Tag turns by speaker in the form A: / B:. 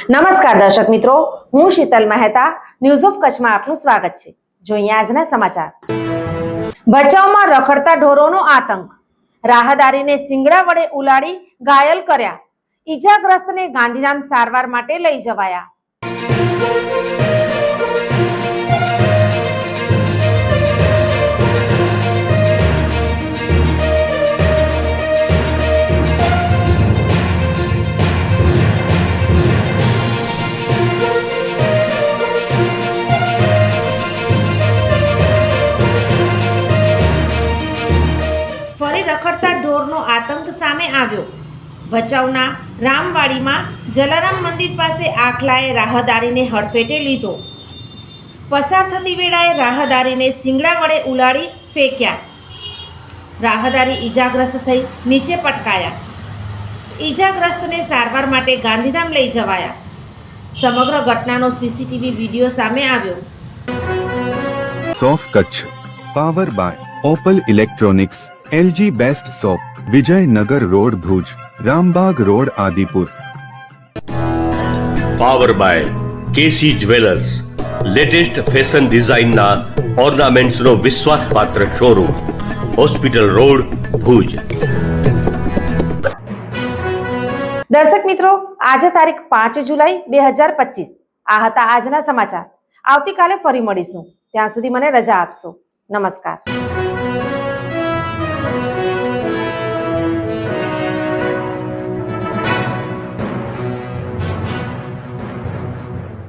A: નમસ્કાર દર્શક મિત્રો, હું શીતલ મહેતા ન્યૂઝ ઓફ કચ્છમાં આપનું સ્વાગત છે। જોઈએ આજના સમાચાર। ભચાઉમાં રખડતા ઢોરોનો આતંક, રાહદારીને શિંગડા વડે ઉલાડી ઘાયલ કર્યા, ઈજાગ્રસ્તને ગાંધીધામ સારવાર માટે લઈ જવાયા। ફરી રખડતા ઢોરનો આતંક સામે આવ્યો। ભચાઉના રામવાડીમાં જલારામ મંદિર પાસે આખલાએ રાહદારીને હડફેટે લીધો। પસાર થતી વેળાએ રાહદારીને શિંગડા વડે ઉલાડી ફેંક્યા। રાહદારી ઈજાગ્રસ્ત થઈ નીચે પટકાયા। ઈજાગ્રસ્તને સારવાર માટે ગાંધીધામ લઈ જવાયા। સમગ્ર ઘટનાનો સીસીટીવી વિડીયો સામે આવ્યો।
B: સોફ Kutch power by Opal electronics, LG best shop, Vijaynagar road Bhuj, Rambag road Adipur.
C: Power by KC jewellers, latest fashion ડિઝાઇનના ઓર્નામેન્ટ્સનો વિશ્વાસપાત્ર શોરૂમ, હોસ્પિટલ રોડ ભુજ।
A: દર્શક મિત્રો, આજે તારીખ 5 જુલાઈ 2025 આ હતા આજના સમાચાર। આવતીકાલે ફરી મળીશું, ત્યાં સુધી મને રજા આપશો। નમસ્કાર।